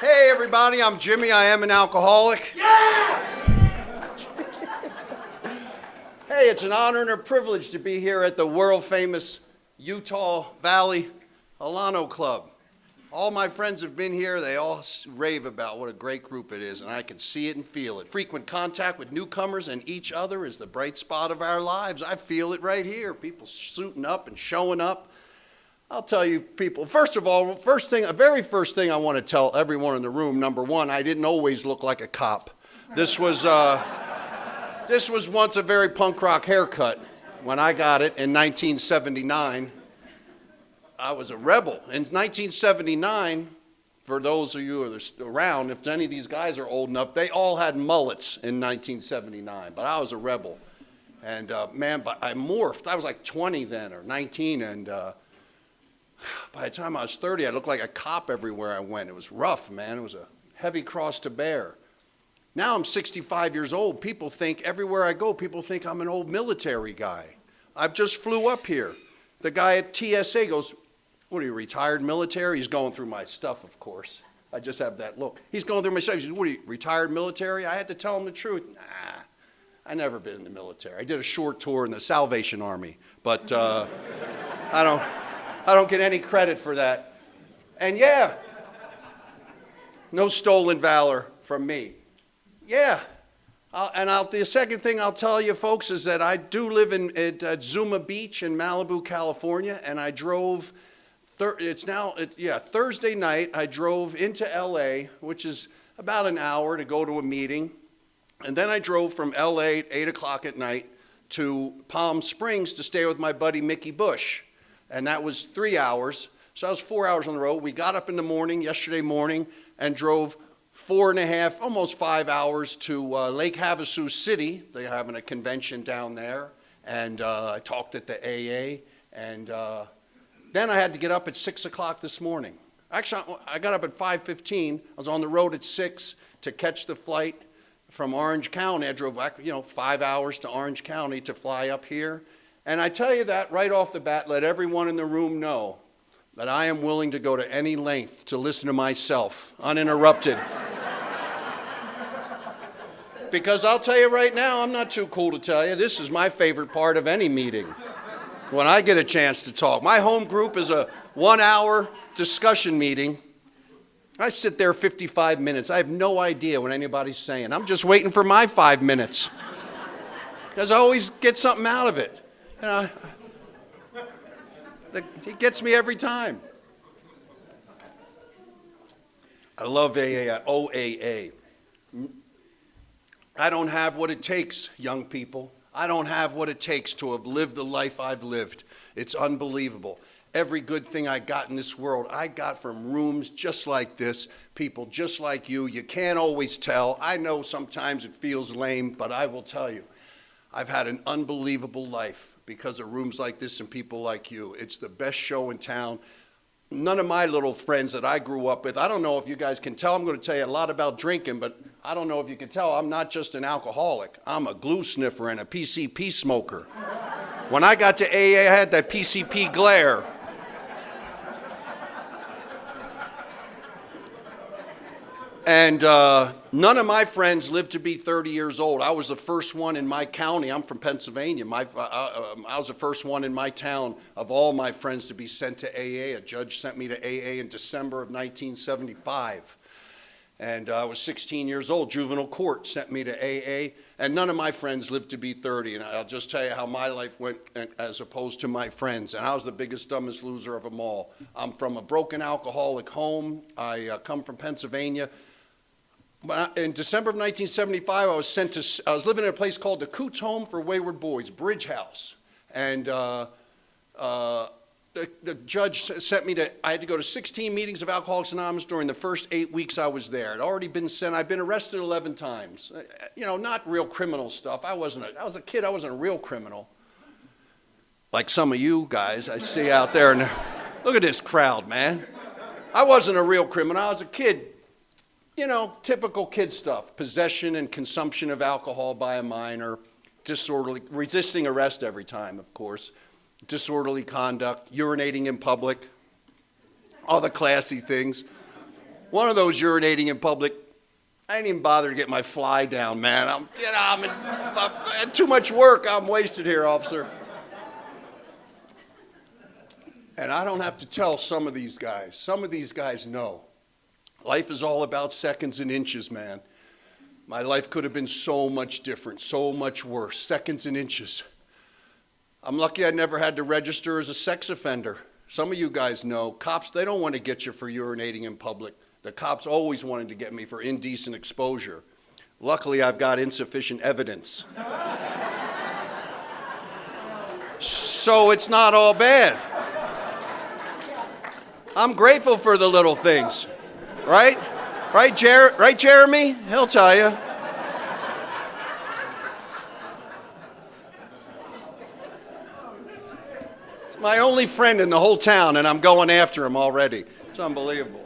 Hey everybody, I'm Jimmy. I am an alcoholic. Yeah! Hey, it's an honor and a privilege to be here at the world famous Utah Valley Alano Club. All my friends have been here. They all rave about what a great group it is, and I can see it and feel it. Frequent contact with newcomers and each other is the bright spot of our lives. I feel it right here. People suiting up and showing up. I'll tell you people, first of all, very first thing I want to tell everyone in the room, number one, I didn't always look like a cop. This was once a very punk rock haircut. When I got it in 1979, I was a rebel. In 1979, for those of you who are around, if any of these guys are old enough, they all had mullets in 1979, but I was a rebel. And but I morphed. I was like 20 then, or 19, and by the time I was 30, I looked like a cop everywhere I went. It was rough, man. It was a heavy cross to bear. Now I'm 65 years old. People think, everywhere I go, people think I'm an old military guy. I've just flew up here. The guy at TSA goes, what are you, retired military? He's going through my stuff, of course. I just have that look. He's going through my stuff. He says, what are you, retired military? I had to tell him the truth. Nah, I never been in the military. I did a short tour in the Salvation Army, but I don't get any credit for that. And yeah, no stolen valor from me. Yeah. The second thing I'll tell you, folks, is that I do live at Zuma Beach in Malibu, California, and I drove, Thursday night, I drove into LA, which is about an hour to go to a meeting. And then I drove from LA at 8 o'clock at night to Palm Springs to stay with my buddy Mickey Bush. And that was 3 hours. So that was 4 hours on the road. We got up in the morning, yesterday morning, and drove 4.5, almost 5 hours to Lake Havasu City. They're having a convention down there. And I talked at the AA. And then I had to get up at 6 o'clock this morning. Actually, I got up at 5:15. I was on the road at 6 to catch the flight from Orange County. I drove back, 5 hours to Orange County to fly up here. And I tell you that right off the bat, let everyone in the room know that I am willing to go to any length to listen to myself uninterrupted. Because I'll tell you right now, I'm not too cool to tell you, this is my favorite part of any meeting, when I get a chance to talk. My home group is a 1 hour discussion meeting. I sit there 55 minutes. I have no idea what anybody's saying. I'm just waiting for my 5 minutes, because I always get something out of it. He gets me every time. I love OAA. I don't have what it takes, young people. I don't have what it takes to have lived the life I've lived. It's unbelievable. Every good thing I got in this world, I got from rooms just like this, people just like you. You can't always tell. I know sometimes it feels lame, but I will tell you, I've had an unbelievable life because of rooms like this and people like you. It's the best show in town. None of my little friends that I grew up with, I don't know if you guys can tell, I'm going to tell you a lot about drinking, but I don't know if you can tell, I'm not just an alcoholic. I'm a glue sniffer and a PCP smoker. When I got to AA, I had that PCP glare. And none of my friends lived to be 30 years old. I was the first one in my county. I'm from Pennsylvania. I was the first one in my town of all my friends to be sent to AA. A judge sent me to AA in December of 1975. And I was 16 years old. Juvenile court sent me to AA. And none of my friends lived to be 30. And I'll just tell you how my life went as opposed to my friends. And I was the biggest, dumbest loser of them all. I'm from a broken alcoholic home. I come from Pennsylvania. In December of 1975, I was living in a place called the Coots Home for Wayward Boys, Bridge House. And the judge sent me I had to go to 16 meetings of Alcoholics Anonymous during the first 8 weeks I was there. I'd already been sent, I'd been arrested 11 times. Not real criminal stuff. I was a kid, I wasn't a real criminal. Like some of you guys I see out there. And look at this crowd, man. I wasn't a real criminal, I was a kid. Typical kid stuff, possession and consumption of alcohol by a minor, disorderly, resisting arrest every time, of course, disorderly conduct, urinating in public, all the classy things. One of those urinating in public, I didn't even bother to get my fly down, man. I'm too much work. I'm wasted here, officer. And I don't have to tell some of these guys. Some of these guys know. Life is all about seconds and inches, man. My life could have been so much different, so much worse. Seconds and inches. I'm lucky I never had to register as a sex offender. Some of you guys know. Cops, they don't want to get you for urinating in public. The cops always wanted to get me for indecent exposure. Luckily, I've got insufficient evidence. So it's not all bad. I'm grateful for the little things, right? Right, Jeremy? He'll tell you. It's my only friend in the whole town, and I'm going after him already. It's unbelievable.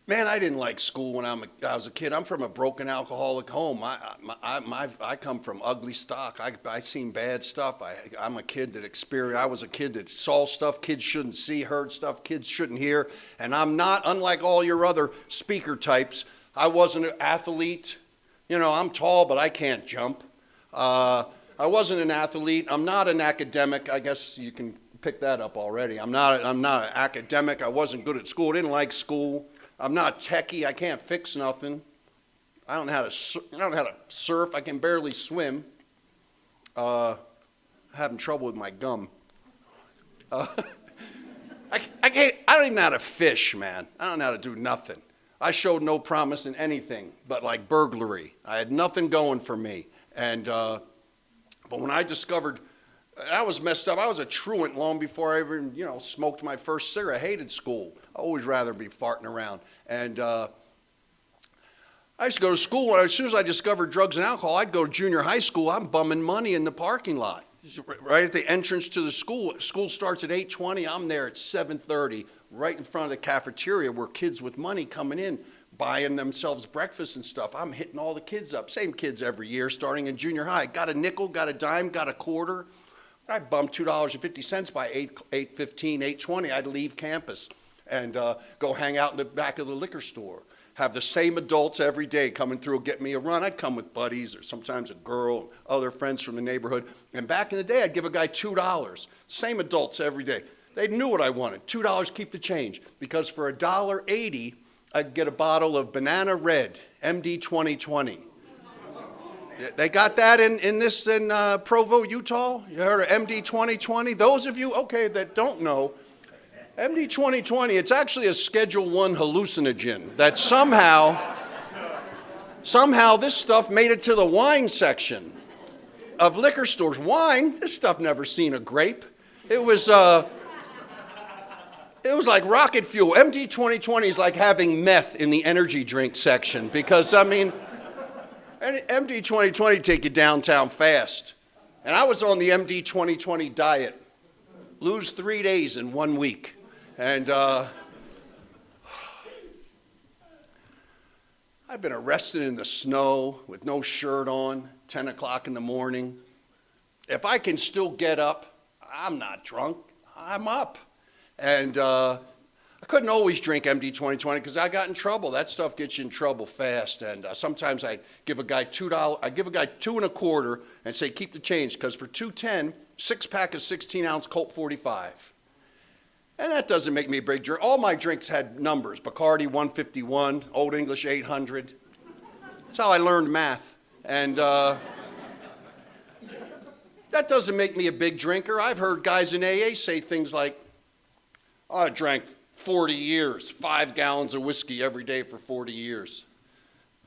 Man, I didn't like school when I was a kid. I'm from a broken alcoholic home. I come from ugly stock. I seen bad stuff. I'm a kid that experienced. I was a kid that saw stuff kids shouldn't see, heard stuff kids shouldn't hear. And I'm not, unlike all your other speaker types, I wasn't an athlete. You know, I'm tall, but I can't jump. I wasn't an athlete. I'm not an academic. I guess you can pick that up already. I'm not an academic. I wasn't good at school. Didn't like school. I'm not techie. I can't fix nothing. I don't know how to surf. I can barely swim. I'm having trouble with my gum. I don't even know how to fish, man. I don't know how to do nothing. I showed no promise in anything but like burglary. I had nothing going for me. And but when I discovered I was messed up. I was a truant long before I even, smoked my first cigarette. I hated school. I always rather be farting around. And I used to go to school. As soon as I discovered drugs and alcohol, I'd go to junior high school. I'm bumming money in the parking lot, right at the entrance to the school. School starts at 8:20. I'm there at 7:30, right in front of the cafeteria where kids with money coming in, buying themselves breakfast and stuff. I'm hitting all the kids up. Same kids every year, starting in junior high. Got a nickel, got a dime, got a quarter. I bumped $2.50 by 8:15, 8:20. I'd leave campus and go hang out in the back of the liquor store. Have the same adults every day coming through, get me a run. I'd come with buddies or sometimes a girl, other friends from the neighborhood. And back in the day, I'd give a guy $2. Same adults every day. They knew what I wanted. $2, keep the change. Because for $1.80, I'd get a bottle of Banana Red, MD 2020. They got that in Provo, Utah? You heard of MD 2020? Those of you, okay, that don't know, MD 2020, it's actually a Schedule 1 hallucinogen that somehow this stuff made it to the wine section of liquor stores. Wine, this stuff never seen a grape. It was like rocket fuel. MD 2020 is like having meth in the energy drink section because, MD 2020 take you downtown fast. And I was on the MD 2020 diet. Lose 3 days in 1 week. And I've been arrested in the snow with no shirt on, 10 o'clock in the morning. If I can still get up, I'm not drunk. I'm up. And I couldn't always drink MD 2020 because I got in trouble. That stuff gets you in trouble fast. And sometimes I give a guy $2. I give a guy $2 1/4 and say keep the change because for $2.10, 6-pack of 16-ounce Colt 45. And that doesn't make me a big drink. All my drinks had numbers. Bacardi 151, Old English 800. That's how I learned math. And that doesn't make me a big drinker. I've heard guys in AA say things like, I drank 40 years, 5 gallons of whiskey every day for 40 years.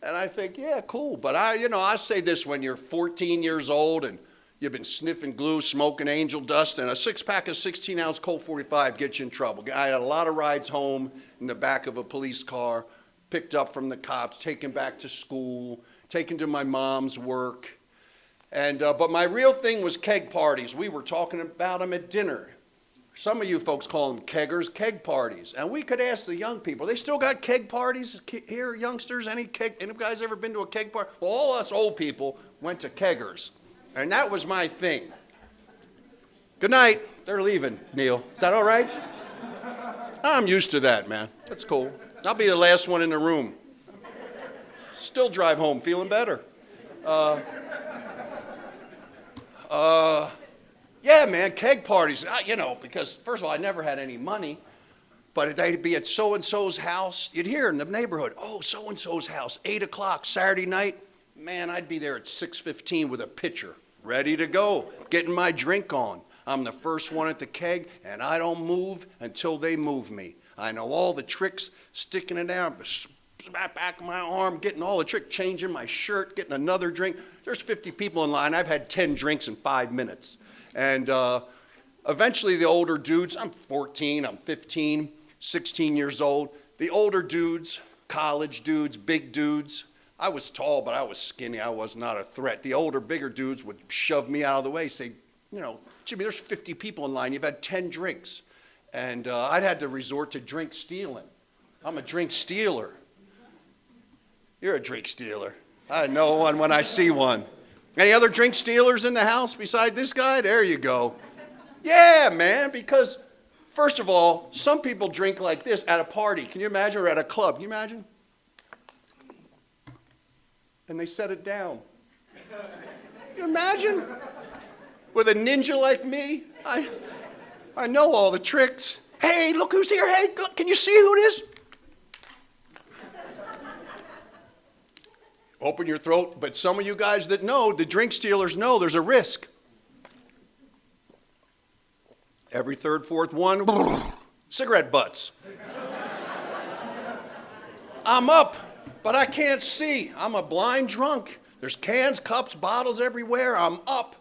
And I think, yeah, cool. But I say this when you're 14 years old and you've been sniffing glue, smoking angel dust, and a 6-pack of 16-ounce Colt 45 gets you in trouble. I had a lot of rides home in the back of a police car, picked up from the cops, taken back to school, taken to my mom's work. And but my real thing was keg parties. We were talking about them at dinner. Some of you folks call them keggers, keg parties. And we could ask the young people, they still got keg parties here, youngsters? Any guys ever been to a keg party? Well, all us old people went to keggers. And that was my thing. Good night. They're leaving, Neil. Is that all right? I'm used to that, man. That's cool. I'll be the last one in the room. Still drive home feeling better. Yeah, man, keg parties. Because first of all, I never had any money, but they'd be at so-and-so's house. You'd hear in the neighborhood, oh, so-and-so's house, 8 o'clock, Saturday night. Man, I'd be there at 6:15 with a pitcher, ready to go, getting my drink on. I'm the first one at the keg, and I don't move until they move me. I know all the tricks, sticking it down, back of my arm, getting all the tricks, changing my shirt, getting another drink. There's 50 people in line. I've had 10 drinks in 5 minutes. And eventually the older dudes, I'm 14, I'm 15, 16 years old. The older dudes, college dudes, big dudes, I was tall, but I was skinny. I was not a threat. The older, bigger dudes would shove me out of the way, say, Jimmy, there's 50 people in line. You've had 10 drinks. And I'd had to resort to drink stealing. I'm a drink stealer. You're a drink stealer. I know one when I see one. Any other drink stealers in the house beside this guy? There you go. Yeah, man, because first of all, some people drink like this at a party. Can you imagine? Or at a club. Can you imagine? And they set it down. Can you imagine? With a ninja like me, I know all the tricks. Hey, look who's here. Hey, look, can you see who it is? Open your throat. But some of you guys that know, the drink stealers know there's a risk. Every third, fourth one, cigarette butts. I'm up, but I can't see. I'm a blind drunk. There's cans, cups, bottles everywhere. I'm up.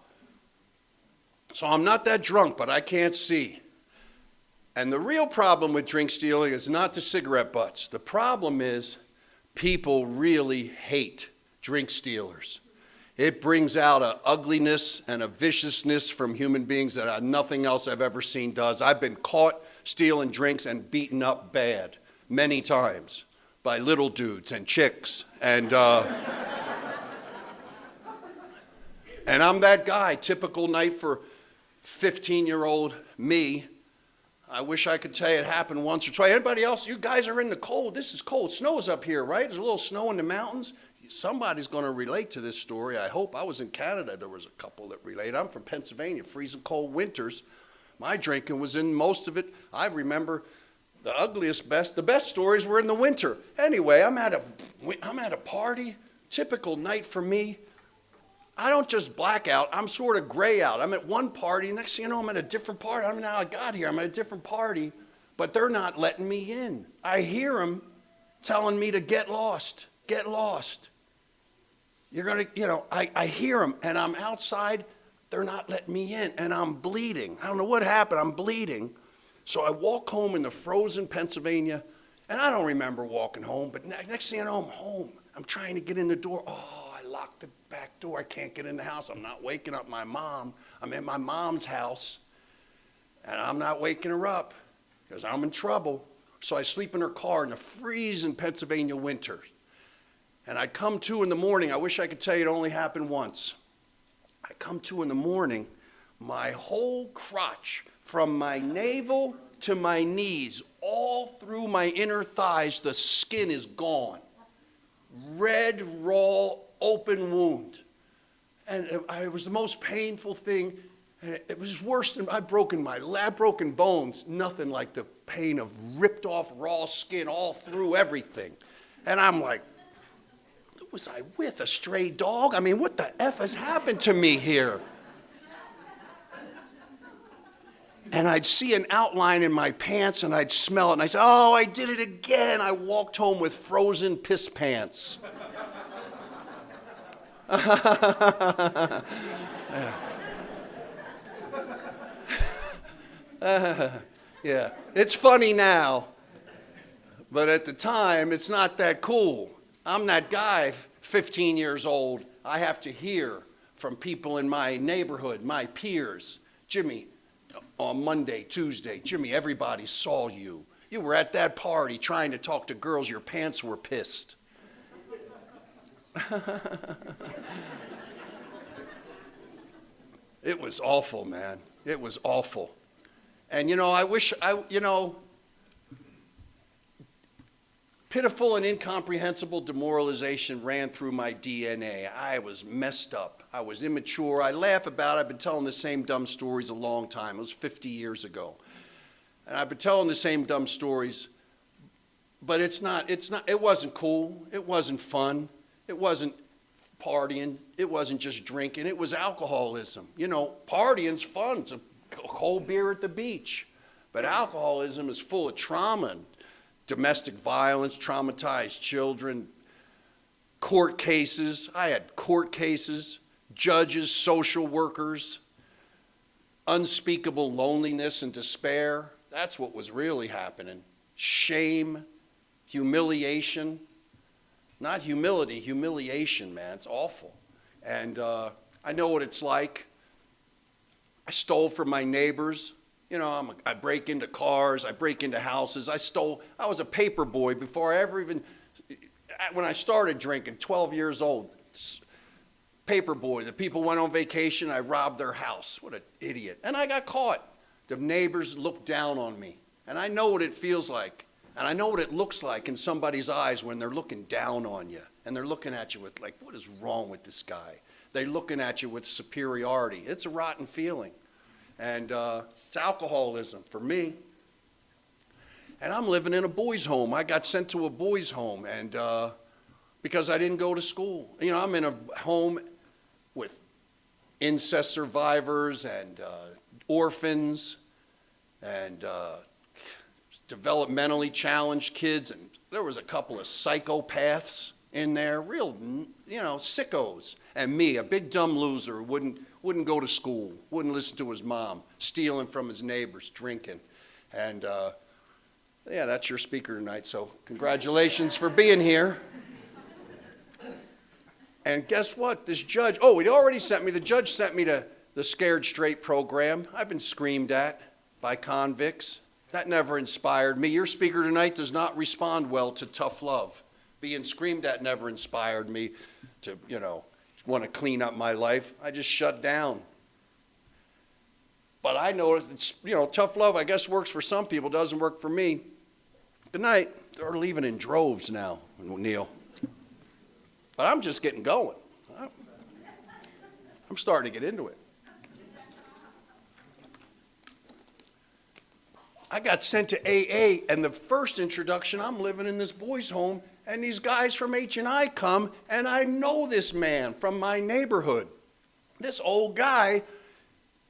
So I'm not that drunk, but I can't see. And the real problem with drink stealing is not the cigarette butts. The problem is people really hate drink stealers. It brings out an ugliness and a viciousness from human beings that nothing else I've ever seen does. I've been caught stealing drinks and beaten up bad many times by little dudes and chicks. And I'm that guy, typical night for 15-year-old me. I wish I could tell you it happened once or twice. Anybody else? You guys are in the cold. This is cold. Snow's up here, right? There's a little snow in the mountains. Somebody's going to relate to this story, I hope. I was in Canada. There was a couple that relate. I'm from Pennsylvania, freezing cold winters. My drinking was in most of it. I remember the best stories were in the winter. Anyway, I'm at a party, typical night for me. I don't just black out, I'm sort of gray out. I'm at one party, next thing you know, I'm at a different party. I don't know how I got here, I'm at a different party, but they're not letting me in. I hear them telling me to get lost, get lost. You're going to, I hear them, and I'm outside, they're not letting me in, and I'm bleeding. I don't know what happened, I'm bleeding. So I walk home in the frozen Pennsylvania, and I don't remember walking home, but next thing you know, I'm home. I'm trying to get in the door. Oh, I locked the back door. I can't get in the house. I'm not waking up my mom. I'm in my mom's house, and I'm not waking her up because I'm in trouble. So I sleep in her car in the freezing Pennsylvania winter. And I come to in the morning. I wish I could tell you it only happened once. I come to in the morning, my whole crotch, from my navel to my knees, all through my inner thighs, the skin is gone. Red, raw, open wound. And it was the most painful thing. And it was worse than I've broken bones. Nothing like the pain of ripped off raw skin all through everything. And I'm like, who was I with? A stray dog? I mean, what the F has happened to me here? And I'd see an outline in my pants and I'd smell it. And I'd say, oh, I did it again. I walked home with frozen piss pants. Yeah, it's funny now, but at the time, it's not that cool. I'm that guy, 15 years old. I have to hear from people in my neighborhood, my peers. Jimmy, on Monday, Tuesday, Jimmy, everybody saw you. You were at that party trying to talk to girls. Your pants were pissed. It was awful, man. It was awful. And, I wish, pitiful and incomprehensible demoralization ran through my DNA. I was messed up. I was immature. I laugh about it. I've been telling the same dumb stories a long time. It was 50 years ago. And I've been telling the same dumb stories, but it wasn't cool. It wasn't fun. It wasn't partying. It wasn't just drinking. It was alcoholism. Partying's fun. It's a cold beer at the beach. But alcoholism is full of trauma and domestic violence, traumatized children, court cases. I had court cases, judges, social workers, unspeakable loneliness and despair. That's what was really happening. Shame, humiliation. Not humility, humiliation, man. It's awful. And I know what it's like. I stole from my neighbors. I break into cars, I break into houses. I was a paper boy before I ever even, when I started drinking, 12 years old. Paper boy. The people went on vacation, I robbed their house. What an idiot. And I got caught. The neighbors looked down on me. And I know what it feels like. And I know what it looks like in somebody's eyes when they're looking down on you. And they're looking at you with like, what is wrong with this guy? They're looking at you with superiority. It's a rotten feeling. And it's alcoholism for me. And I'm living in a boys' home. I got sent to a boys' home and because I didn't go to school. I'm in a home with incest survivors and orphans and developmentally challenged kids. And there was a couple of psychopaths in there, real, sickos. And me, a big dumb loser who wouldn't go to school, wouldn't listen to his mom, stealing from his neighbors, drinking. And that's your speaker tonight, so congratulations for being here. And guess what? This judge, the judge sent me to the Scared Straight program. I've been screamed at by convicts. That never inspired me. Your speaker tonight does not respond well to tough love. Being screamed at never inspired me to, want to clean up my life. I just shut down. But I know it's, tough love, I guess, works for some people, doesn't work for me. Good night. They're leaving in droves now, Neil. But I'm just getting going. I'm starting to get into it. I got sent to AA, and the first introduction, I'm living in this boys' home, and these guys from H&I come, and I know this man from my neighborhood. This old guy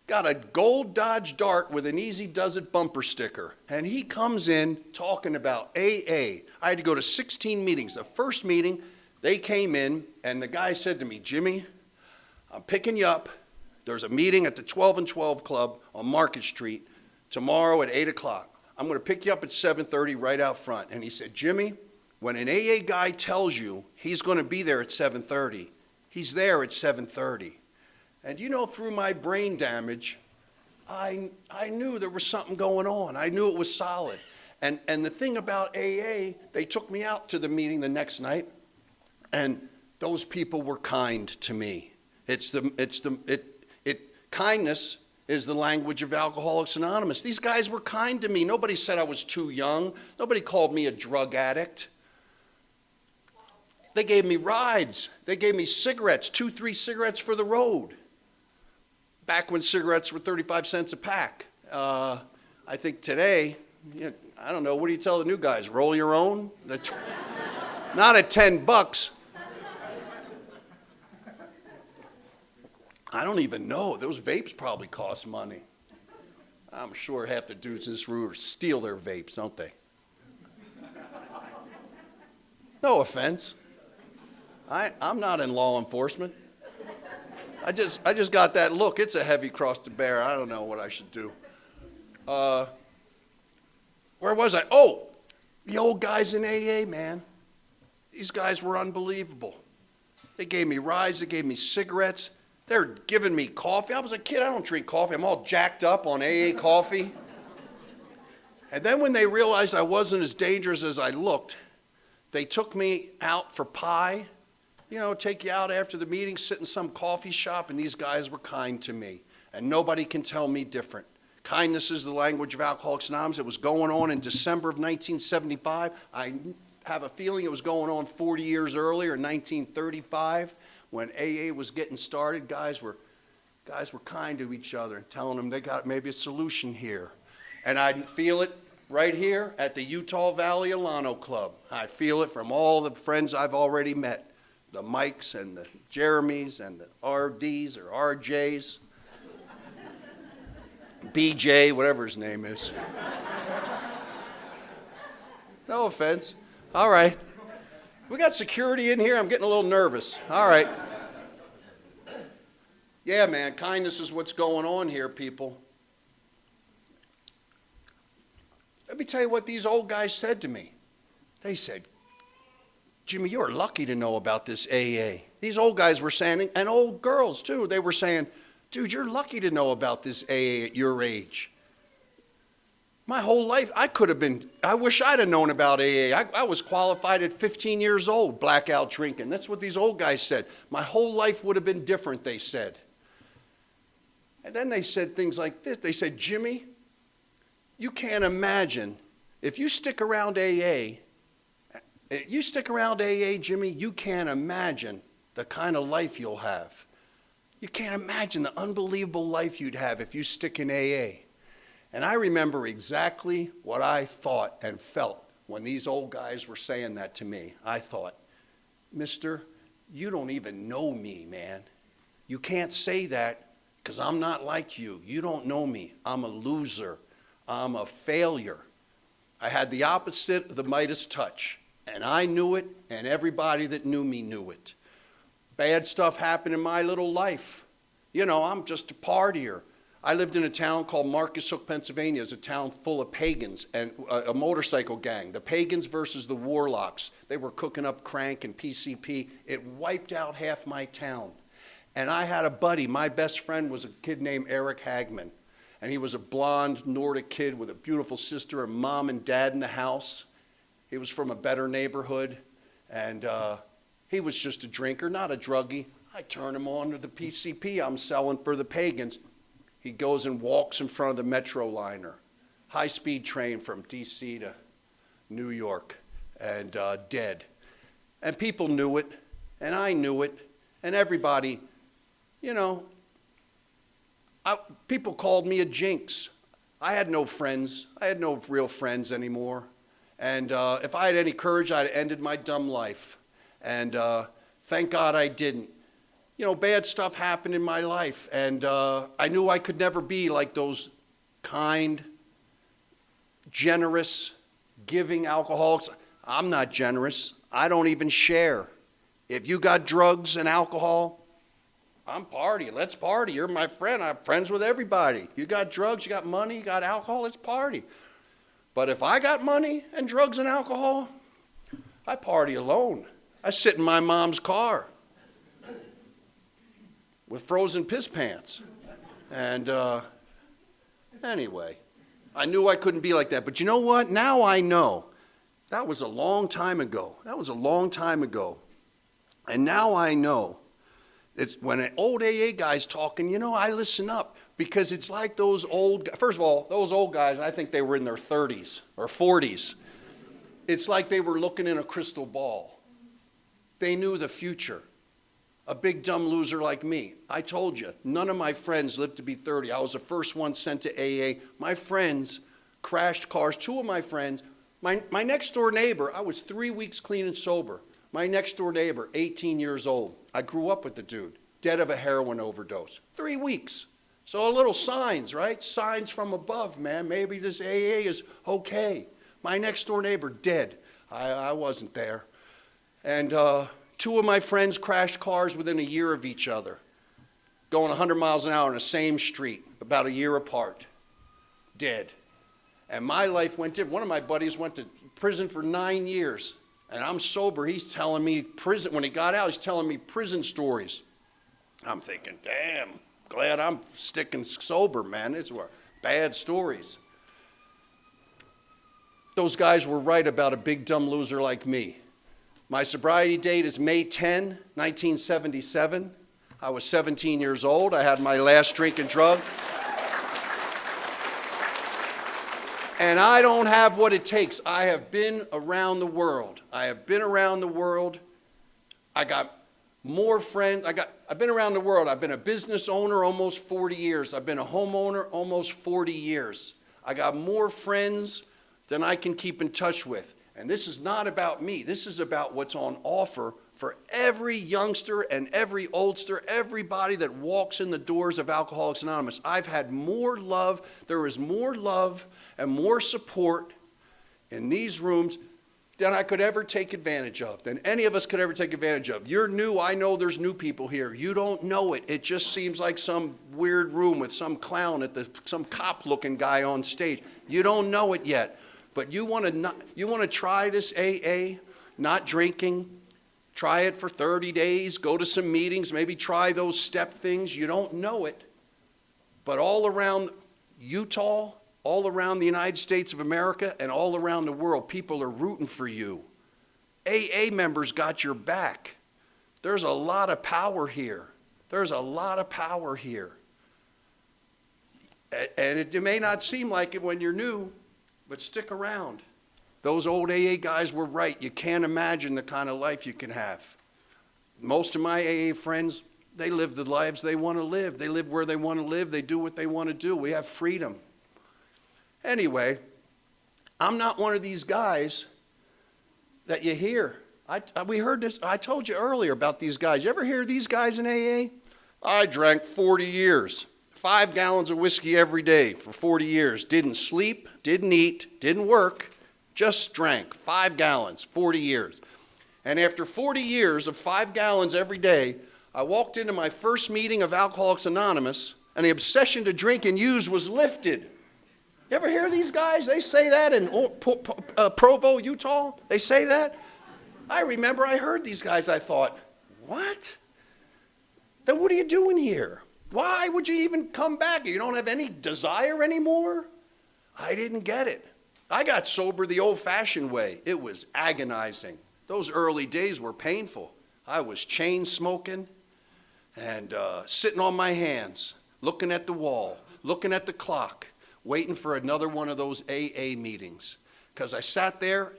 got a gold Dodge Dart with an Easy Does It bumper sticker, and he comes in talking about AA. I had to go to 16 meetings. The first meeting, they came in, and the guy said to me, Jimmy, I'm picking you up. There's a meeting at the 12 and 12 Club on Market Street tomorrow at 8 o'clock. I'm going to pick you up at 7:30 right out front. And he said, Jimmy, when an AA guy tells you he's going to be there at 7:30, he's there at 7:30. And through my brain damage, I knew there was something going on. I knew it was solid. And the thing about AA, they took me out to the meeting the next night, and those people were kind to me. Kindness is the language of Alcoholics Anonymous. These guys were kind to me. Nobody said I was too young. Nobody called me a drug addict. They gave me rides. They gave me cigarettes, 2-3 cigarettes for the road. Back when cigarettes were 35 cents a pack. I think today, I don't know, what do you tell the new guys? Roll your own? Not at $10. I don't even know. Those vapes probably cost money. I'm sure half the dudes in this room steal their vapes, don't they? No offense. I'm not in law enforcement. I just got that look. It's a heavy cross to bear. I don't know what I should do. Where was I? Oh, the old guys in AA, man. These guys were unbelievable. They gave me rides. They gave me cigarettes. They're giving me coffee. I was a kid. I don't drink coffee. I'm all jacked up on AA coffee. And then when they realized I wasn't as dangerous as I looked, they took me out for pie. Take you out after the meeting, sit in some coffee shop, and these guys were kind to me. And nobody can tell me different. Kindness is the language of Alcoholics Anonymous. It was going on in December of 1975. I have a feeling it was going on 40 years earlier in 1935 when AA was getting started. Guys were kind to each other and telling them they got maybe a solution here. And I feel it right here at the Utah Valley Alano Club. I feel it from all the friends I've already met, the Mikes and the Jeremys and the RDs or RJs. BJ, whatever his name is. No offense. All right. We got security in here. I'm getting a little nervous. All right. Yeah, man, kindness is what's going on here, people. Let me tell you what these old guys said to me. They said, Jimmy, you're lucky to know about this AA. These old guys were saying, and old girls too, they were saying, dude, you're lucky to know about this AA at your age. My whole life, I wish I'd have known about AA. I was qualified at 15 years old, blackout drinking. That's what these old guys said. My whole life would have been different, they said. And then they said things like this. They said, Jimmy, you can't imagine, if you stick around AA, Jimmy, you can't imagine the kind of life you'll have. You can't imagine the unbelievable life you'd have if you stick in AA. And I remember exactly what I thought and felt when these old guys were saying that to me. I thought, mister, you don't even know me, man. You can't say that because I'm not like you. You don't know me. I'm a loser. I'm a failure. I had the opposite of the Midas touch. And I knew it, and everybody that knew me knew it. Bad stuff happened in my little life. You know, I'm just a partier. I lived in a town called Marcus Hook, Pennsylvania. It's a town full of pagans and a motorcycle gang. The pagans versus the warlocks. They were cooking up crank and PCP. It wiped out half my town. And I had a buddy. My best friend was a kid named Eric Hagman. And he was a blonde Nordic kid with a beautiful sister and mom and dad in the house. He was from a better neighborhood. And he was just a drinker, not a druggie. I turn him on to the PCP I'm selling for the pagans. He goes and walks in front of the Metro liner, high-speed train from D.C. to New York, and dead. And people knew it, and I knew it, and everybody, you know, people called me a jinx. I had no friends. I had no real friends anymore. And if I had any courage, I'd have ended my dumb life. And thank God I didn't. You know, bad stuff happened in my life, and I knew I could never be like those kind, generous, giving alcoholics. I'm not generous. I don't even share. If you got drugs and alcohol, I'm partying. Let's party. You're my friend. I'm friends with everybody. You got drugs, you got money, you got alcohol, let's party. But if I got money and drugs and alcohol, I party alone. I sit in my mom's car with frozen piss pants. And anyway, I knew I couldn't be like that. But you know what? Now I know. That was a long time ago. That was a long time ago. And now I know. It's when an old AA guy's talking, you know, I listen up. Because it's like those old, first of all, those old guys, I think they were in their 30s or 40s. It's like they were looking in a crystal ball. They knew the future. A big dumb loser like me. I told you, none of my friends lived to be 30. I was the first one sent to AA. My friends crashed cars. Two of my friends, my next door neighbor, I was 3 weeks clean and sober. My next door neighbor, 18 years old. I grew up with the dude, dead of a heroin overdose. 3 weeks. So a little signs, right? Signs from above, man. Maybe this AA is okay. My next door neighbor, dead. I wasn't there. And two of my friends crashed cars within a year of each other, going 100 miles an hour on the same street, about a year apart, dead. And my life went different. One of my buddies went to prison for 9 years, and I'm sober. He's telling me prison, when he got out, he's telling me prison stories. I'm thinking, damn, glad I'm sticking sober, man. It's bad stories. Those guys were right about a big dumb loser like me. My sobriety date is May 10, 1977. I was 17 years old. I had my last drink and drug. And I don't have what it takes. I have been around the world. I got more friends. I've been around the world. I've been a business owner almost 40 years. I've been a homeowner almost 40 years. I got more friends than I can keep in touch with. And this is not about me. This is about what's on offer for every youngster and every oldster, everybody that walks in the doors of Alcoholics Anonymous. I've had more love. There is more love and more support in these rooms than I could ever take advantage of, than any of us could ever take advantage of. You're new. I know there's new people here. You don't know it. It just seems like some weird room with some clown some cop-looking guy on stage. You don't know it yet. But you want to try this AA, not drinking. Try it for 30 days. Go to some meetings. Maybe try those step things. You don't know it. But all around Utah, all around the United States of America, and all around the world, people are rooting for you. AA members got your back. There's a lot of power here. There's a lot of power here. And it may not seem like it when you're new, but stick around. Those old AA guys were right. You can't imagine the kind of life you can have. Most of my AA friends, they live the lives they want to live. They live where they want to live. They do what they want to do. We have freedom. Anyway, I'm not one of these guys that you hear. We heard this. I told you earlier about these guys. You ever hear these guys in AA? I drank 40 years. 5 gallons of whiskey every day for 40 years. Didn't sleep, didn't eat, didn't work, just drank 5 gallons, 40 years. And after 40 years of 5 gallons every day, I walked into my first meeting of Alcoholics Anonymous, and the obsession to drink and use was lifted. You ever hear these guys? They say that in Provo, Utah. They say that. I remember I heard these guys. I thought, what? Then what are you doing here? Why would you even come back? You don't have any desire anymore? I didn't get it. I got sober the old-fashioned way. It was agonizing. Those early days were painful. I was chain smoking and sitting on my hands, looking at the wall, looking at the clock, waiting for another one of those AA meetings. Because I sat there,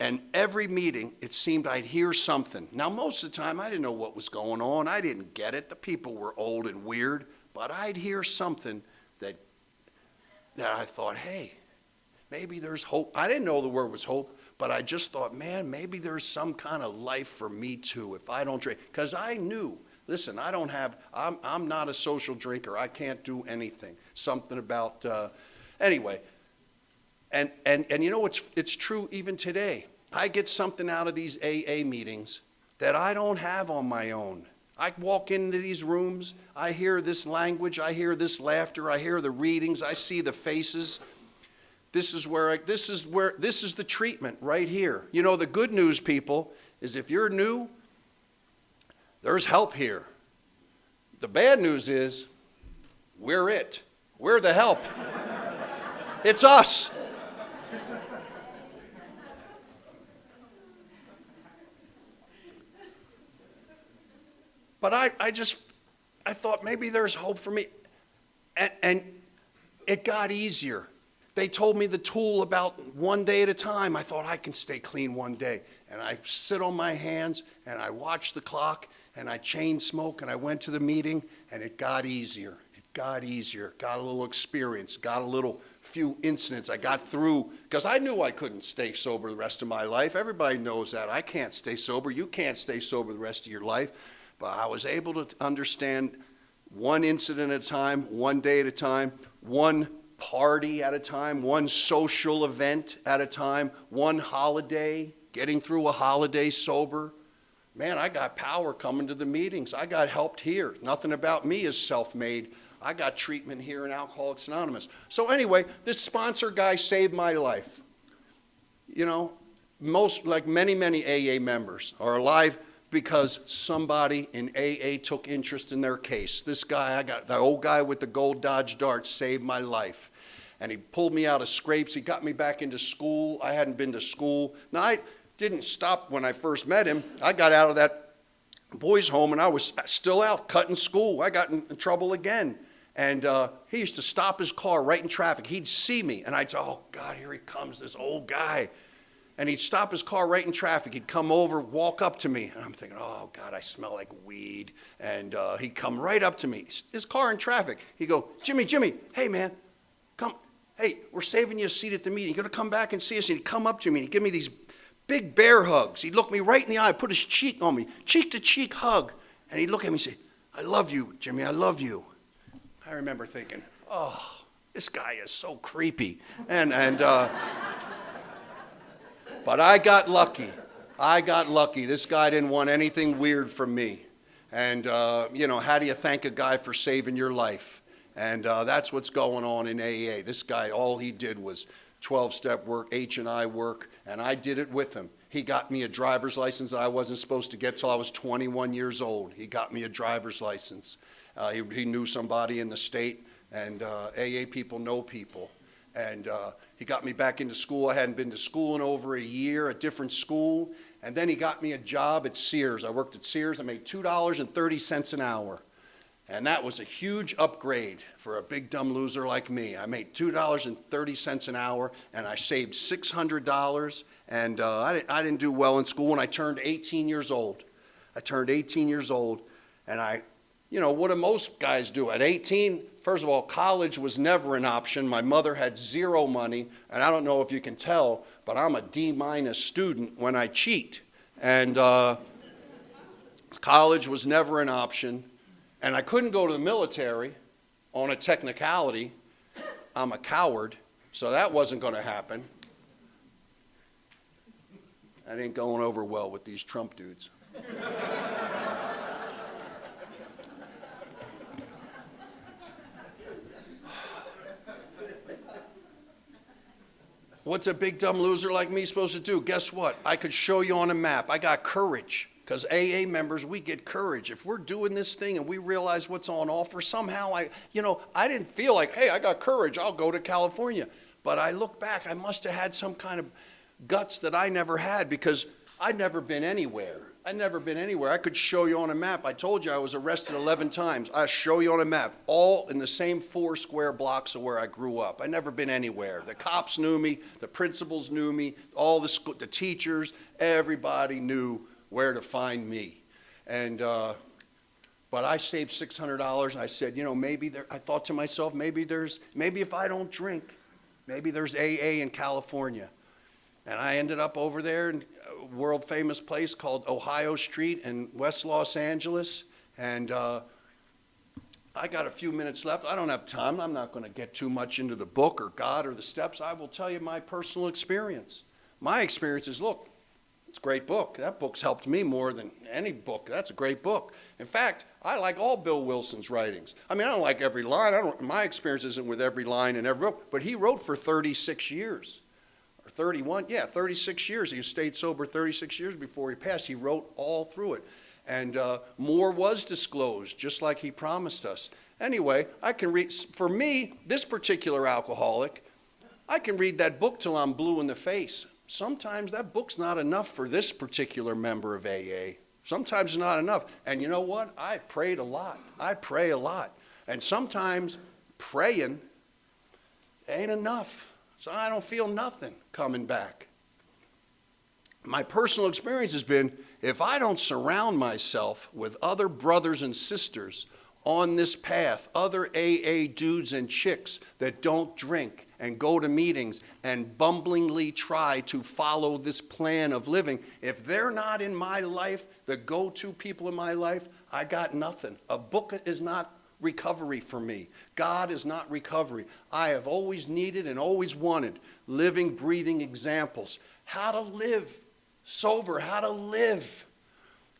and every meeting, it seemed I'd hear something. Now, most of the time, I didn't know what was going on. I didn't get it. The people were old and weird. But I'd hear something that I thought, hey, maybe there's hope. I didn't know the word was hope, but I just thought, man, maybe there's some kind of life for me too if I don't drink. Because I knew, listen, I'm not a social drinker. I can't do anything. Something about, anyway. And you know, it's true even today. I get something out of these AA meetings that I don't have on my own. I walk into these rooms, I hear this language, I hear this laughter, I hear the readings, I see the faces. This is the treatment right here. You know, the good news, people, is if you're new, there's help here. The bad news is, we're it. We're the help. It's us. But I thought maybe there's hope for me. And it got easier. They told me the tool about 1 day at a time. I thought I can stay clean 1 day. And I sit on my hands and I watch the clock and I chain smoke and I went to the meeting and it got easier. It got easier. Got a little experience. Got a little few incidents. I got through because I knew I couldn't stay sober the rest of my life. Everybody knows that. I can't stay sober. You can't stay sober the rest of your life. But I was able to understand one incident at a time, 1 day at a time, one party at a time, one social event at a time, one holiday, getting through a holiday sober. Man, I got power coming to the meetings. I got helped here. Nothing about me is self-made. I got treatment here in Alcoholics Anonymous. So anyway, this sponsor guy saved my life. You know, many AA members are alive because somebody in AA took interest in their case. This guy, the old guy with the gold Dodge Dart saved my life. And he pulled me out of scrapes. He got me back into school. I hadn't been to school. Now, I didn't stop when I first met him. I got out of that boys' home and I was still out cutting school. I got in trouble again. And he used to stop his car right in traffic. He'd see me, and I'd say, oh, God, here he comes, this old guy. And he'd stop his car right in traffic. He'd come over, walk up to me. And I'm thinking, oh, God, I smell like weed. And he'd come right up to me. His car in traffic. He'd go, Jimmy, hey, man, come. Hey, we're saving you a seat at the meeting. You're going to come back and see us? And he'd come up to me, and he'd give me these big bear hugs. He'd look me right in the eye, put his cheek on me, cheek-to-cheek hug. And he'd look at me and say, I love you, Jimmy, I love you. I remember thinking, oh, this guy is so creepy. But I got lucky. This guy didn't want anything weird from me. And, how do you thank a guy for saving your life? And that's what's going on in AA. This guy, all he did was 12-step work, H&I work, and I did it with him. He got me a driver's license that I wasn't supposed to get till I was 21 years old. He got me a driver's license. He knew somebody in the state, and AA people know people. And he got me back into school. I hadn't been to school in over a year, a different school. And then he got me a job at Sears. I worked at Sears. I made $2.30 an hour. And that was a huge upgrade for a big dumb loser like me. I made $2.30 an hour, and I saved $600. And I didn't do well in school when I turned 18 years old. And what do most guys do? At 18, first of all, college was never an option. My mother had zero money, and I don't know if you can tell, but I'm a D- student when I cheat. And college was never an option, and I couldn't go to the military on a technicality. I'm a coward, so that wasn't going to happen. That ain't going over well with these Trump dudes. What's a big dumb loser like me supposed to do? Guess what? I could show you on a map. I got courage, because AA members, we get courage. If we're doing this thing and we realize what's on offer, somehow I didn't feel like, hey, I got courage, I'll go to California. But I look back, I must have had some kind of guts that I never had, because I'd never been anywhere. I could show you on a map. I told you I was arrested 11 times. I'll show you on a map, all in the same 4 square blocks of where I grew up. I'd never been anywhere. The cops knew me, the principals knew me, all the teachers, everybody knew where to find me. And but I saved $600, and I said, I thought to myself, maybe if I don't drink, maybe there's AA in California. And I ended up over there in a world famous place called Ohio Street in West Los Angeles. And I got a few minutes left. I don't have time. I'm not going to get too much into the book or God or the steps. I will tell you my personal experience. My experience is, look, it's a great book. That book's helped me more than any book. That's a great book. In fact, I like all Bill Wilson's writings. I mean, I don't like every line. My experience isn't with every line in every book. But he wrote for 36 years. 36 years. He stayed sober 36 years before he passed. He wrote all through it. And more was disclosed, just like he promised us. Anyway, I can read, for me, this particular alcoholic, I can read that book till I'm blue in the face. Sometimes that book's not enough for this particular member of AA. Sometimes it's not enough. And you know what? I prayed a lot. I pray a lot. And sometimes praying ain't enough. So I don't feel nothing coming back. My personal experience has been, if I don't surround myself with other brothers and sisters on this path, other AA dudes and chicks that don't drink and go to meetings and bumblingly try to follow this plan of living, if they're not in my life, the go-to people in my life, I got nothing. A book is not recovery for me. God is not recovery. I have always needed and always wanted living, breathing examples. How to live sober, how to live.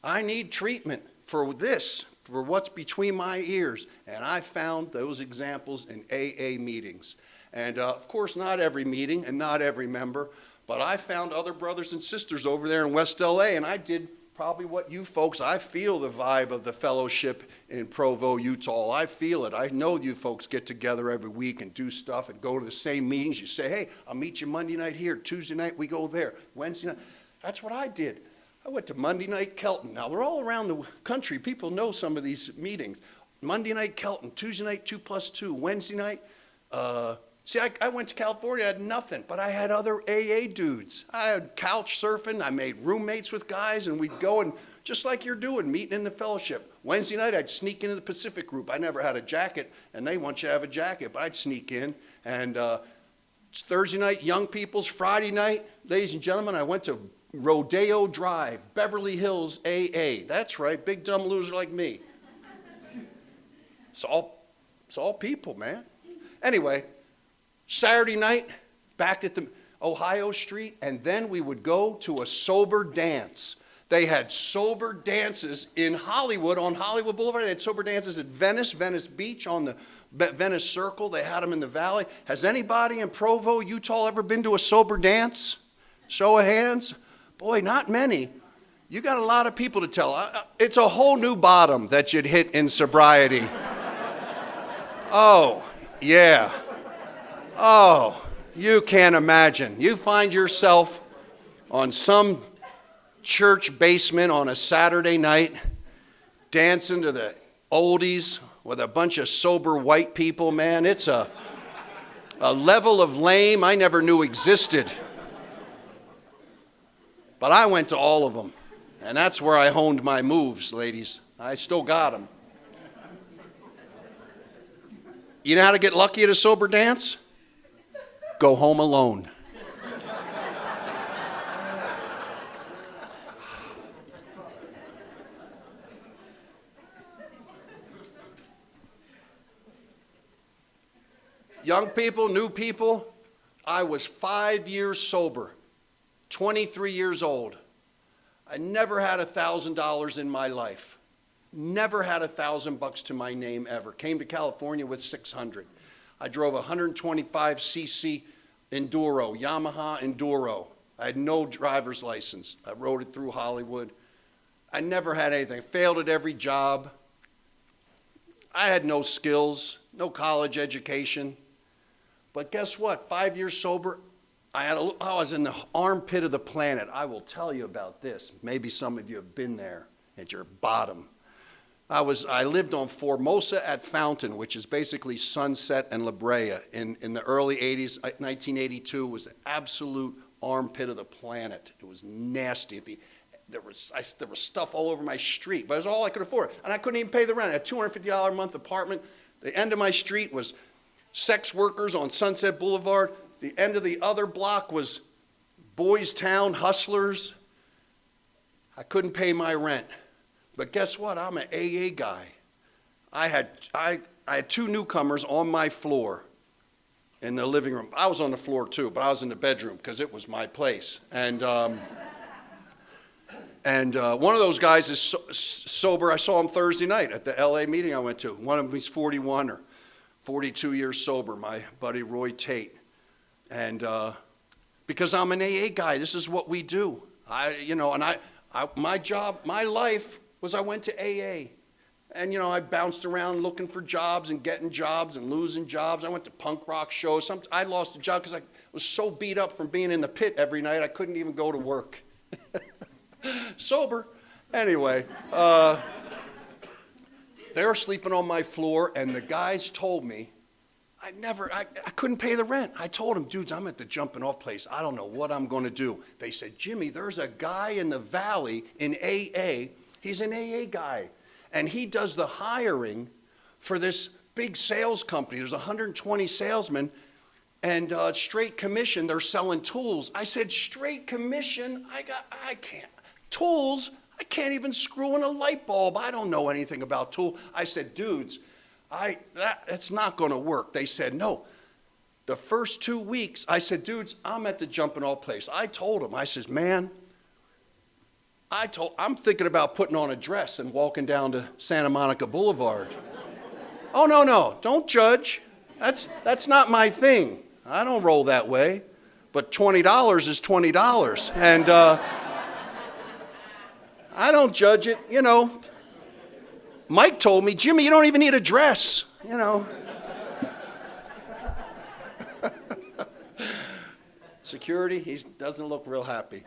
I need treatment for this, for what's between my ears. And I found those examples in AA meetings. And of course, not every meeting and not every member, but I found other brothers and sisters over there in West LA, and I did probably what you folks, I feel the vibe of the fellowship in Provo, Utah. I feel it. I know you folks get together every week and do stuff and go to the same meetings. You say, hey, I'll meet you Monday night here. Tuesday night, we go there. Wednesday night. That's what I did. I went to Monday night Kelton. Now, they're all around the country. People know some of these meetings. Monday night Kelton, Tuesday night 2+2, Wednesday night. I went to California, I had nothing, but I had other AA dudes. I had couch surfing, I made roommates with guys, and we'd go and, just like you're doing, meeting in the fellowship. Wednesday night, I'd sneak into the Pacific group. I never had a jacket, and they want you to have a jacket, but I'd sneak in. And it's Thursday night, young people's. Friday night, ladies and gentlemen, I went to Rodeo Drive, Beverly Hills AA. That's right, big dumb loser like me. It's all people, man. Anyway, Saturday night, back at the Ohio Street, and then we would go to a sober dance. They had sober dances in Hollywood, on Hollywood Boulevard. They had sober dances at Venice Beach, on the Venice Circle. They had them in the valley. Has anybody in Provo, Utah, ever been to a sober dance? Show of hands. Boy, not many. You got a lot of people to tell. It's a whole new bottom that you'd hit in sobriety. Oh, yeah. Oh, you can't imagine. You find yourself on some church basement on a Saturday night, dancing to the oldies with a bunch of sober white people, man. It's a level of lame I never knew existed. But I went to all of them, and that's where I honed my moves, ladies. I still got them. You know how to get lucky at a sober dance? Go home alone. Young people, new people, I was 5 years sober, 23 years old. I never had $1,000 in my life. Never had $1,000 to my name ever. Came to California with 600. I drove a 125cc Enduro, Yamaha Enduro. I had no driver's license. I rode it through Hollywood. I never had anything. Failed at every job. I had no skills, no college education. But guess what? 5 years sober, I was in the armpit of the planet. I will tell you about this. Maybe some of you have been there at your bottom. I lived on Formosa at Fountain, which is basically Sunset and La Brea. In the early 80s, 1982, was the absolute armpit of the planet. It was nasty. There was stuff all over my street, but it was all I could afford. And I couldn't even pay the rent. I had a $250 a month apartment. The end of my street was sex workers on Sunset Boulevard. The end of the other block was Boys Town, hustlers. I couldn't pay my rent. But guess what? I'm an AA guy. I had two newcomers on my floor in the living room. I was on the floor too, but I was in the bedroom because it was my place. And one of those guys is sober. I saw him Thursday night at the LA meeting I went to. One of them is 41 or 42 years sober, my buddy Roy Tate. And because I'm an AA guy, this is what we do. My job, my life was I went to AA. And, I bounced around looking for jobs and getting jobs and losing jobs. I went to punk rock shows. I lost a job because I was so beat up from being in the pit every night I couldn't even go to work. Sober. Anyway, they were sleeping on my floor, and the guys told me, I couldn't pay the rent. I told them, dudes, I'm at the jumping off place. I don't know what I'm going to do. They said, Jimmy, there's a guy in the valley in AA. He's an AA guy, and he does the hiring for this big sales company. There's 120 salesmen, and straight commission, they're selling tools. I said, straight commission? I can't. Tools? I can't even screw in a light bulb. I don't know anything about tools. I said, dudes, that's not going to work. They said, no. The first 2 weeks, I said, dudes, I'm at the jumping off place. I told them, I says, man, I'm thinking about putting on a dress and walking down to Santa Monica Boulevard. Oh, no, don't judge. That's not my thing. I don't roll that way. But $20 is $20. And I don't judge it, Mike told me, Jimmy, you don't even need a dress, Security, he doesn't look real happy.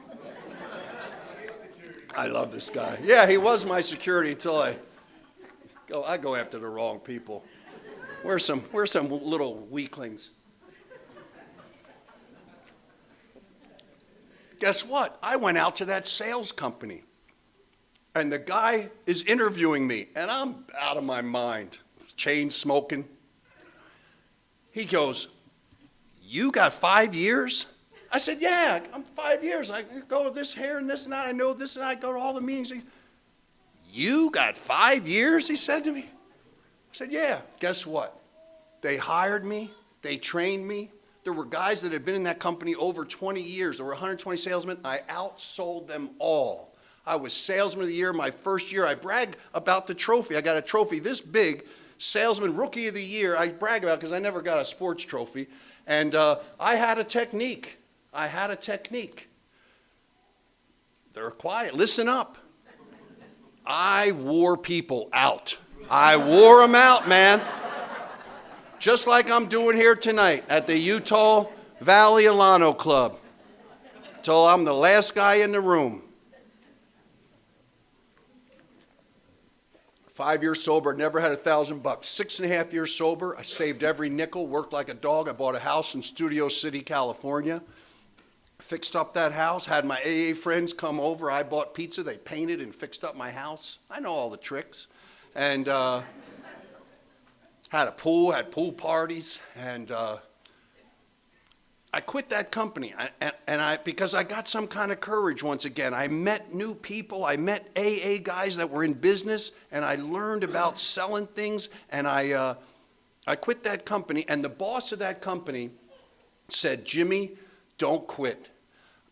I love this guy. Yeah, he was my security until I go after the wrong people. We're some little weaklings. Guess what? I went out to that sales company, and the guy is interviewing me, and I'm out of my mind, chain smoking. He goes, "You got 5 years?" I said, "Yeah, I'm 5 years. I go to this here and this and that. I know this and I go to all the meetings." "You got 5 years?" he said to me. I said, "Yeah." Guess what? They hired me. They trained me. There were guys that had been in that company over 20 years. There were 120 salesmen. I outsold them all. I was salesman of the year my first year. I brag about the trophy. I got a trophy this big, salesman rookie of the year. I brag about it because I never got a sports trophy. And I had a technique. They're quiet. Listen up. I wore people out. I wore them out, man. Just like I'm doing here tonight at the Utah Valley Alano Club. Till I'm the last guy in the room. 5 years sober, never had $1,000. 6.5 years sober, I saved every nickel, worked like a dog. I bought a house in Studio City, California. Fixed up that house, had my AA friends come over. I bought pizza, they painted and fixed up my house. I know all the tricks. And had a pool, had pool parties, and I quit that company, because I got some kind of courage once again. I met new people, I met AA guys that were in business, and I learned about selling things, and I quit that company, and the boss of that company said, "Jimmy, don't quit.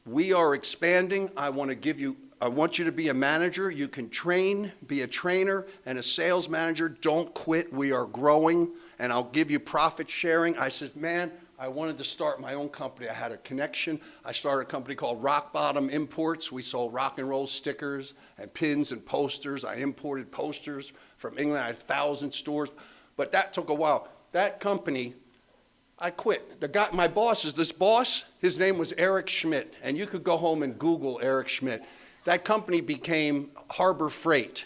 We are expanding. I want you to be a manager. You can train, be a trainer and a sales manager. Don't quit. We are growing, and I'll give you profit sharing." I said, "Man, I wanted to start my own company." I had a connection. I started a company called Rock Bottom Imports. We sold rock and roll stickers and pins and posters. I imported posters from England. I had 1,000 stores, but that took a while. That company, I quit. My boss is this boss. His name was Eric Schmidt, and you could go home and Google Eric Schmidt. That company became Harbor Freight.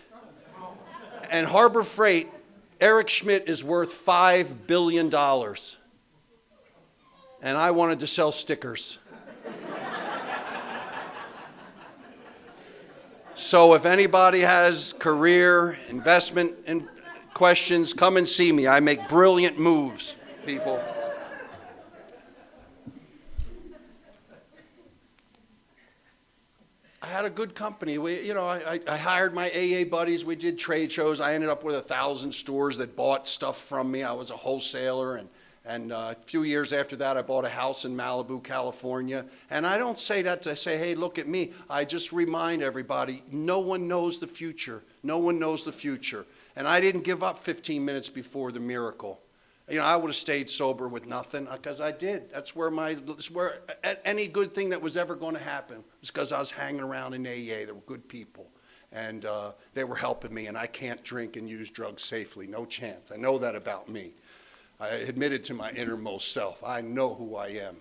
And Harbor Freight, Eric Schmidt is worth $5 billion. And I wanted to sell stickers. So if anybody has career, investment questions, come and see me. I make brilliant moves, people. I had a good company. I hired my AA buddies. We did trade shows. I ended up with 1,000 stores that bought stuff from me. I was a wholesaler, and a few years after that, I bought a house in Malibu, California. And I don't say that to say, "Hey, look at me." I just remind everybody, no one knows the future. No one knows the future. And I didn't give up 15 minutes before the miracle. I would have stayed sober with nothing, because I did. That's where any good thing that was ever going to happen was because I was hanging around in AA. They were good people, and they were helping me, and I can't drink and use drugs safely. No chance. I know that about me. I admitted to my innermost self. I know who I am.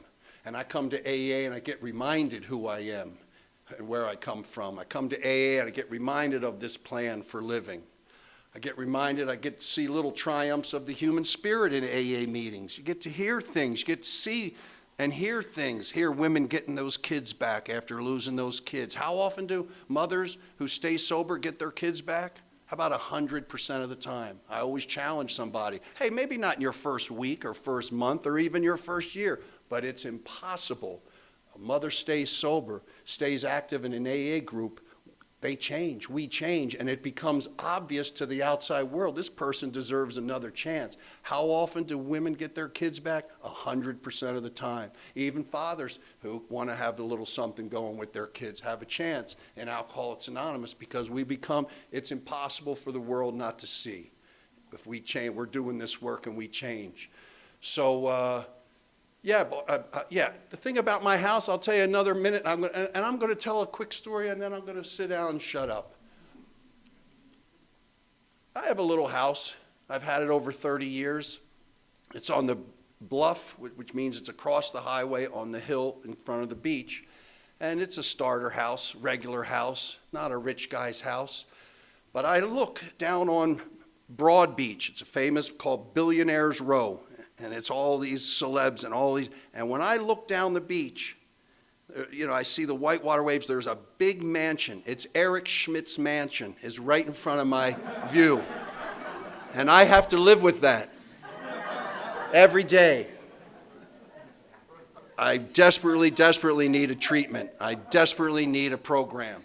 And I come to AA, and I get reminded who I am and where I come from. I come to AA, and I get reminded of this plan for living. I get reminded, I get to see little triumphs of the human spirit in AA meetings. You get to hear things. You get to see and hear things. Hear women getting those kids back after losing those kids. How often do mothers who stay sober get their kids back? How about 100% of the time? I always challenge somebody. Hey, maybe not in your first week or first month or even your first year, but it's impossible. A mother stays sober, stays active in an AA group. They change, we change, and it becomes obvious to the outside world, this person deserves another chance. How often do women get their kids back? 100% of the time. Even fathers who want to have a little something going with their kids have a chance in Alcoholics Anonymous, because it's impossible for the world not to see. If we change, we're doing this work and we change. So, the thing about my house, I'll tell you another minute, and I'm going to tell a quick story, and then I'm going to sit down and shut up. I have a little house. I've had it over 30 years. It's on the bluff, which means it's across the highway on the hill in front of the beach. And it's a starter house, regular house, not a rich guy's house. But I look down on Broad Beach. It's a famous called Billionaires Row. And it's all these celebs and all these. And when I look down the beach, I see the whitewater waves. There's a big mansion. It's Eric Schmidt's mansion is right in front of my view. And I have to live with that every day. I desperately, desperately need a treatment. I desperately need a program.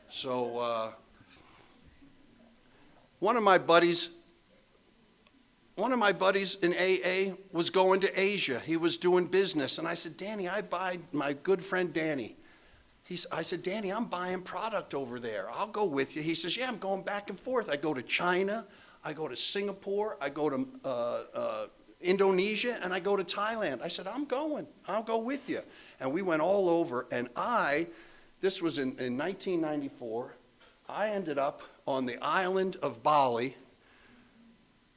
So one of my buddies in AA was going to Asia. He was doing business. And I said, Danny, my good friend Danny. I said, Danny, I'm buying product over there. I'll go with you. He says, yeah, I'm going back and forth. I go to China. I go to Singapore. I go to Indonesia. And I go to Thailand. I said, I'm going. I'll go with you. And we went all over. And this was in 1994. I ended up on the island of Bali.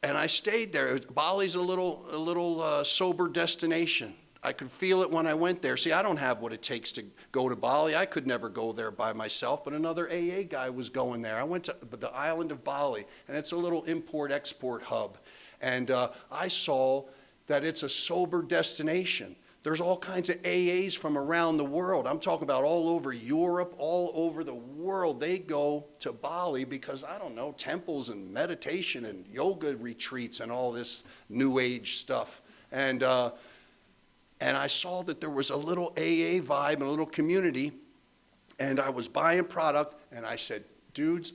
And I stayed there. Bali's a little sober destination. I could feel it when I went there. See, I don't have what it takes to go to Bali. I could never go there by myself, but another AA guy was going there. I went to the island of Bali, and it's a little import-export hub. And I saw that it's a sober destination. There's all kinds of AAs from around the world. I'm talking about all over Europe, all over the world. They go to Bali because, I don't know, temples and meditation and yoga retreats and all this new age stuff. And I saw that there was a little AA vibe and a little community, and I was buying product, and I said, dudes,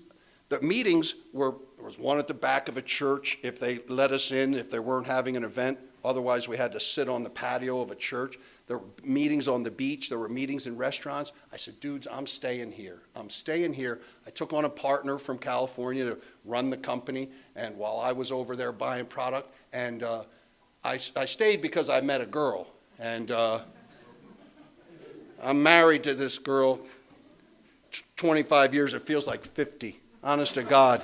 the meetings there was one at the back of a church if they let us in, if they weren't having an event. Otherwise, we had to sit on the patio of a church. There were meetings on the beach. There were meetings in restaurants. I said, dudes, I'm staying here. I'm staying here. I took on a partner from California to run the company, and while I was over there buying product, and I stayed because I met a girl. And I'm married to this girl 25 years. It feels like 50, honest to God.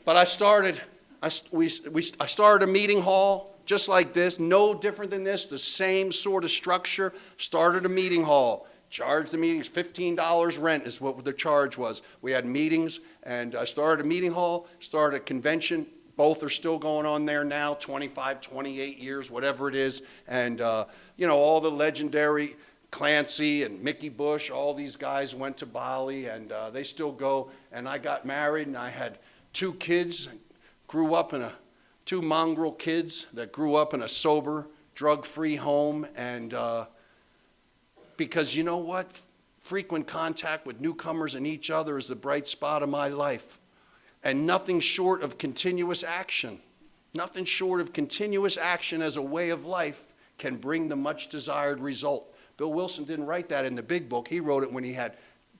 But I started a meeting hall just like this, no different than this, the same sort of structure. Started a meeting hall, charged the meetings, $15 rent is what the charge was. We had meetings, and I started a meeting hall, started a convention. Both are still going on there now, 25, 28 years, whatever it is. And, all the legendary Clancy and Mickey Bush, all these guys went to Bali, and they still go. And I got married, and I had 2 kids, two mongrel kids that grew up in a sober, drug-free home. And because you know what? Frequent contact with newcomers and each other is the bright spot of my life. And nothing short of continuous action as a way of life can bring the much desired result. Bill Wilson didn't write that in the big book. He wrote it when he had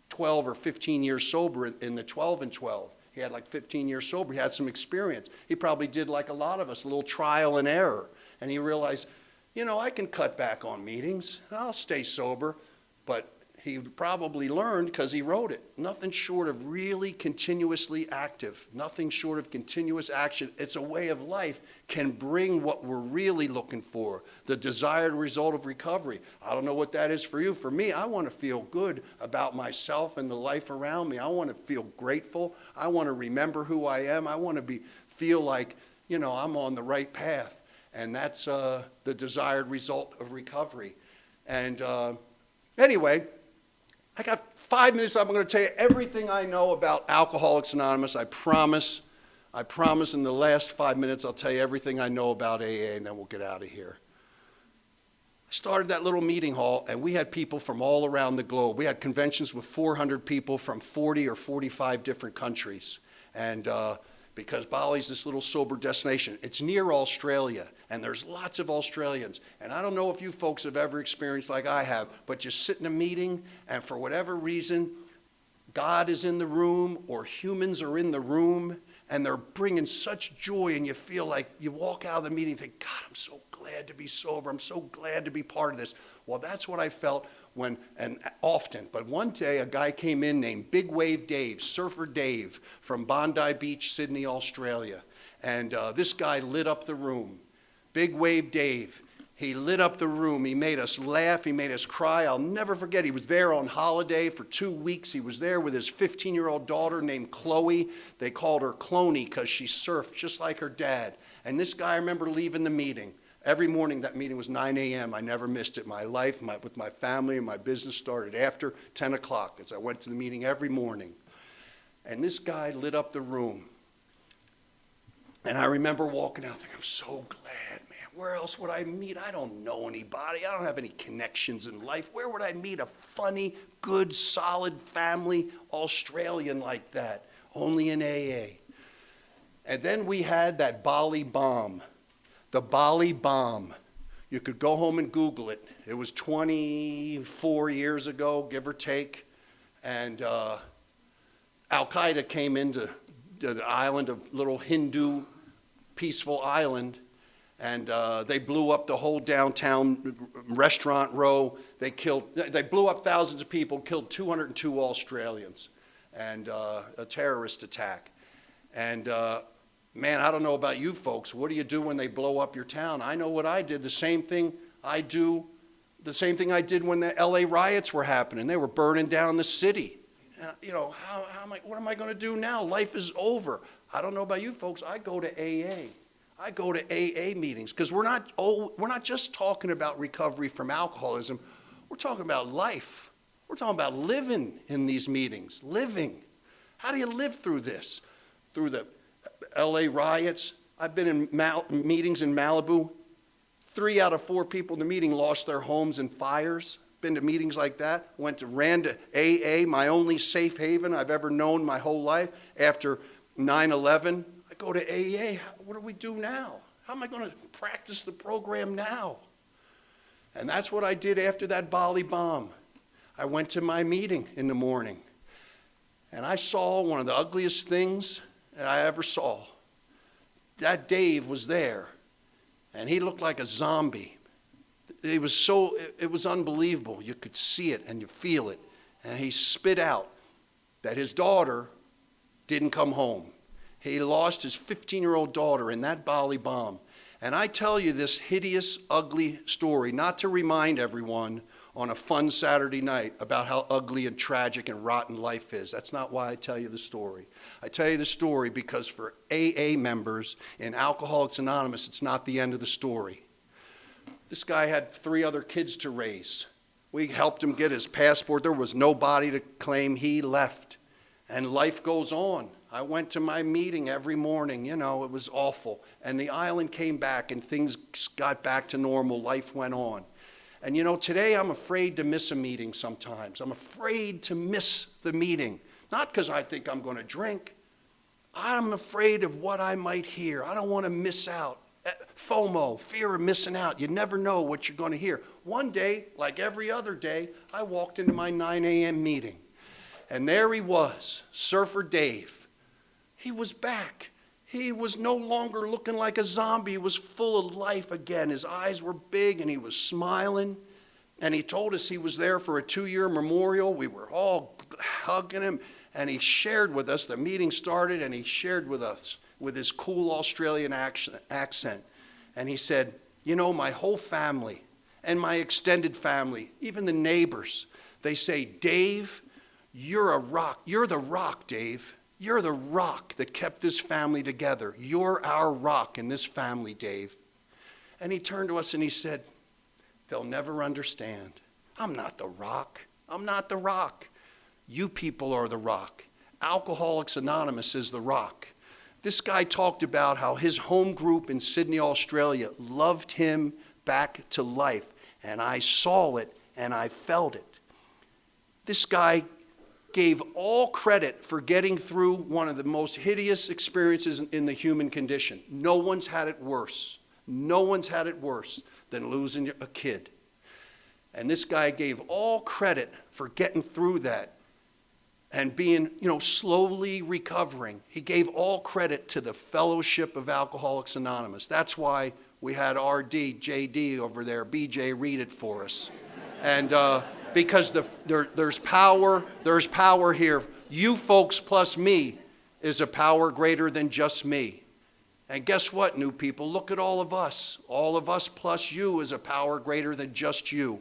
12 or 15 years sober in the 12 and 12. He had like 15 years sober. He had some experience. He probably did like a lot of us, a little trial and error. And he realized, I can cut back on meetings. I'll stay sober. But he probably learned because he wrote it. Nothing short of really continuously active. Nothing short of continuous action. It's a way of life can bring what we're really looking for, the desired result of recovery. I don't know what that is for you. For me, I want to feel good about myself and the life around me. I want to feel grateful. I want to remember who I am. I want to feel like, I'm on the right path. And that's the desired result of recovery. And anyway, I got 5 minutes. I'm going to tell you everything I know about Alcoholics Anonymous. I promise in the last 5 minutes I'll tell you everything I know about AA, and then we'll get out of here. I started that little meeting hall, and we had people from all around the globe. We had conventions with 400 people from 40 or 45 different countries. And because Bali's this little sober destination, it's near Australia, and there's lots of Australians. And I don't know if you folks have ever experienced like I have, but you sit in a meeting, and for whatever reason, God is in the room, or humans are in the room, and they're bringing such joy, and you feel like you walk out of the meeting and think, God, I'm so glad to be sober. I'm so glad to be part of this. Well, that's what I felt often. But one day, a guy came in named Big Wave Dave, Surfer Dave, from Bondi Beach, Sydney, Australia. And this guy lit up the room. Big Wave Dave. He lit up the room. He made us laugh. He made us cry. I'll never forget. He was there on holiday for 2 weeks. He was there with his 15-year-old daughter named Chloe. They called her Cloney because she surfed just like her dad. And this guy, I remember leaving the meeting. Every morning, that meeting was 9 a.m. I never missed it. My life with my family and my business started after 10 o'clock as I went to the meeting every morning. And this guy lit up the room. And I remember walking out thinking, I'm so glad, man. Where else would I meet? I don't know anybody. I don't have any connections in life. Where would I meet a funny, good, solid family Australian like that? Only in AA. And then we had that Bali bomb. The Bali bomb. You could go home and Google it. It was 24 years ago, give or take. And Al-Qaeda came into the island, a little Hindu peaceful island, and they blew up the whole downtown restaurant row. They blew up thousands of people, killed 202 Australians, and a terrorist attack. And man, I don't know about you folks. What do you do when they blow up your town? I know what I did. The same thing I did when the LA riots were happening. They were burning down the city. And, you know, what am I going to do now? Life is over. I don't know about you folks. I go to AA. I go to AA meetings because we're not just talking about recovery from alcoholism. We're talking about life. We're talking about living in these meetings. Living. How do you live through this? Through the LA riots. I've been in meetings in Malibu. 3 out of 4 people in the meeting lost their homes in fires. Been to meetings like that. Ran to AA, my only safe haven I've ever known my whole life. After 9/11, I go to AA. What do we do now? How am I going to practice the program now? And that's what I did after that Bali bomb. I went to my meeting in the morning, and I saw one of the ugliest things that I ever saw. That Dave was there, and he looked like a zombie. It was unbelievable. You could see it and you feel it. And he spit out that his daughter didn't come home. He lost his 15-year-old daughter in that Bali bomb. And I tell you this hideous, ugly story, not to remind everyone on a fun Saturday night about how ugly and tragic and rotten life is. That's not why I tell you the story. I tell you the story because for AA members in Alcoholics Anonymous, it's not the end of the story. This guy had 3 other kids to raise. We helped him get his passport. There was nobody to claim. He left. And life goes on. I went to my meeting every morning. You know, it was awful. And the island came back and things got back to normal. Life went on. And you know, today I'm afraid to miss a meeting sometimes. I'm afraid to miss the meeting. Not because I think I'm going to drink. I'm afraid of what I might hear. I don't want to miss out. FOMO, fear of missing out. You never know what you're going to hear. One day, like every other day, I walked into my 9 a.m. meeting. And there he was, Surfer Dave. He was back. He was no longer looking like a zombie. He was full of life again. His eyes were big and he was smiling. And he told us he was there for a 2-year memorial. We were all hugging him. And he shared with us, the meeting started, and he shared with us with his cool Australian accent. And he said, you know, my whole family and my extended family, even the neighbors, they say, Dave, you're a rock. You're the rock, Dave. You're the rock that kept this family together. You're our rock in this family, Dave. And he turned to us and he said, they'll never understand. I'm not the rock. I'm not the rock. You people are the rock. Alcoholics Anonymous is the rock. This guy talked about how his home group in Sydney, Australia loved him back to life. And I saw it and I felt it. This guy gave all credit for getting through one of the most hideous experiences in the human condition. No one's had it worse. No one's had it worse than losing a kid. And this guy gave all credit for getting through that and being, you know, slowly recovering. He gave all credit to the Fellowship of Alcoholics Anonymous. That's why we had RD, JD over there, BJ read it for us. And because there's power here. You folks plus me is a power greater than just me. And guess what, new people? Look at all of us. All of us plus you is a power greater than just you.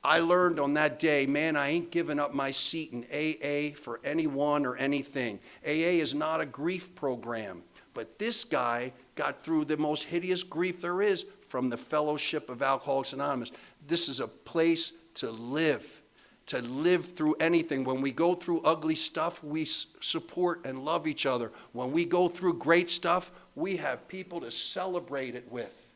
I learned on that day, man, I ain't giving up my seat in AA for anyone or anything. AA is not a grief program. But this guy got through the most hideous grief there is from the Fellowship of Alcoholics Anonymous. This is a place to live through anything. When we go through ugly stuff, we support and love each other. When we go through great stuff, we have people to celebrate it with.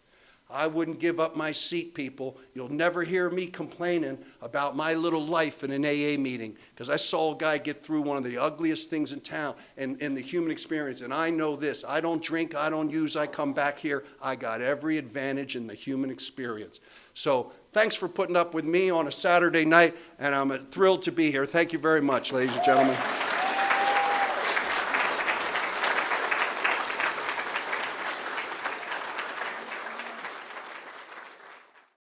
I wouldn't give up my seat, people. You'll never hear me complaining about my little life in an AA meeting, because I saw a guy get through one of the ugliest things in town in the human experience. And I know this. I don't drink, I don't use, I come back here. I got every advantage in the human experience. So thanks for putting up with me on a Saturday night, and I'm thrilled to be here. Thank you very much, ladies and gentlemen.